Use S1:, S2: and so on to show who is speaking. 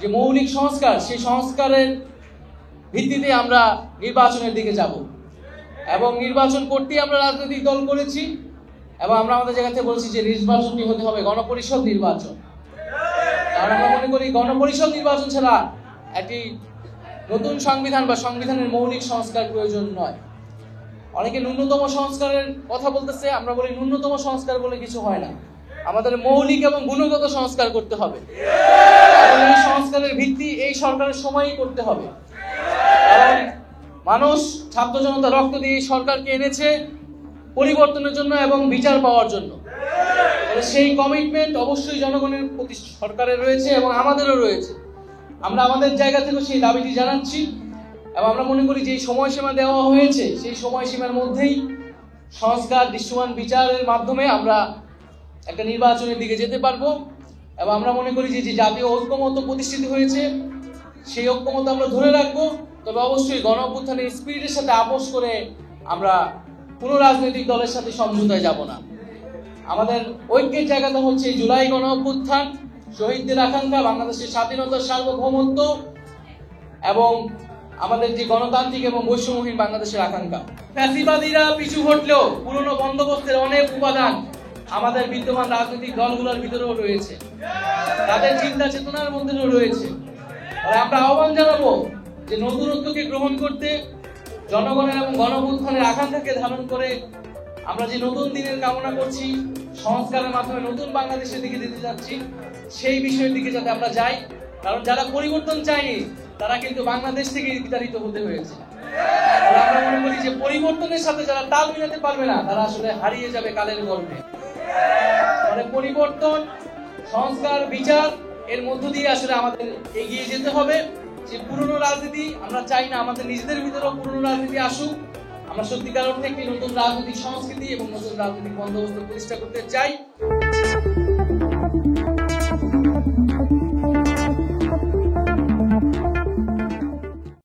S1: যে মৌলিক সংস্কার, সেই সংস্কারের ভিত্তিতে আমরা নির্বাচনের দিকে যাব এবং নির্বাচন করতেই আমরা রাজনৈতিক দল করেছি এবং আমরা আমাদের জায়গা থেকে বলছি যে নির্বাচনটি হতে হবে গণপরিষদ নির্বাচন। কারণ আমরা মনে করি গণপরিষদ নির্বাচন ছাড়া একটি নতুন সংবিধান বা সংবিধানের মৌলিক সংস্কার প্রয়োজন নয়। অনেকে ন্যূনতম সংস্কারের কথা বলতেছে, আমরা বলি ন্যূনতম সংস্কার বলে কিছু হয় না, আমাদের মৌলিক এবং গুণগত সংস্কার করতে হবে। এই সংস্কারের ভিত্তি এই সরকারের সময়ই করতে হবে, কারণ মানুষ ছাত্র জনতা রক্ত দিয়ে এই সরকারকে এনেছে পরিবর্তনের জন্য এবং বিচার পাওয়ার জন্য। সেই কমিটমেন্ট অবশ্যই জনগণের প্রতি সরকারের রয়েছে এবং আমাদেরও রয়েছে। আমরা আমাদের জায়গা থেকে সেই দাবিটি জানাচ্ছি এবং আমরা মনে করি যে সময়সীমা দেওয়া হয়েছে সেই সময়সীমার মধ্যেই সংস্কার, দৃশ্যমান বিচারের মাধ্যমে আমরা একটা নির্বাচনের দিকে যেতে পারবো। এবং আমরা মনে করি যে জাতীয় ঐক্যমত্য প্রতিষ্ঠিত হয়েছে, সেই ঐক্যমত্য আমরা ধরে রাখবো। তবে অবশ্যই গণ অভ্যুত্থানের স্পিরিটের সাথে আপোষ করে আমরা কোনো রাজনৈতিক দলের সাথে সমঝোতায় যাব না। আমাদের ঐক্যের জায়গাটা হচ্ছে জুলাই গণ অভ্যুত্থান, শহীদদের আকাঙ্ক্ষা, বাংলাদেশের স্বাধীনতার সার্বভৌমত্ব এবং আমাদের যে গণতান্ত্রিক এবং বৈষম্যহীন বাংলাদেশের আকাঙ্ক্ষা। ফ্যাসিবাদীরা পিছু হটলেও পুরনো বন্দোবস্তের অনেক উপাদান আমাদের বিদ্যমান রাজনৈতিক দলগুলোর ভিতরেও রয়েছে, তাদের চিন্তা চেতনার মধ্যেও রয়েছে। আর আমরা আহ্বান জানাবো যে নতুনত্বকে গ্রহণ করতে, জনগণের এবং গণ অভ্যুত্থানের আকাঙ্ক্ষাকে ধারণ করে আমরা যে নতুন দিনের কামনা করছি, সংস্কারের মাধ্যমে নতুন বাংলাদেশের দিকে যেতে যাচ্ছি, সেই বিষয়ের দিকে যাতে আমরা যাই। কারণ যারা পরিবর্তন চায়নি তারা কিন্তু বাংলাদেশ থেকে বিতাড়িত হতে হয়েছে। আমরা মনে করি যে পরিবর্তনের সাথে যারা তাল মিলাতে পারবে না তারা আসলে হারিয়ে যাবে কালের গর্ভে। মানে পরিবর্তন, সংস্কার, বিচার এর মধ্য দিয়ে আসলে আমাদের এগিয়ে যেতে হবে। যে পুরনো রাজনীতি আমরা চাই না, আমাদের নিজেদের ভিতরেও পুরনো রাজনীতি আসুক। আমরা সত্যিকার অর্থে একটি নতুন রাজনৈতিক সংস্কৃতি এবং নতুন রাজনৈতিক বন্দোবস্ত প্রতিষ্ঠা করতে চাই।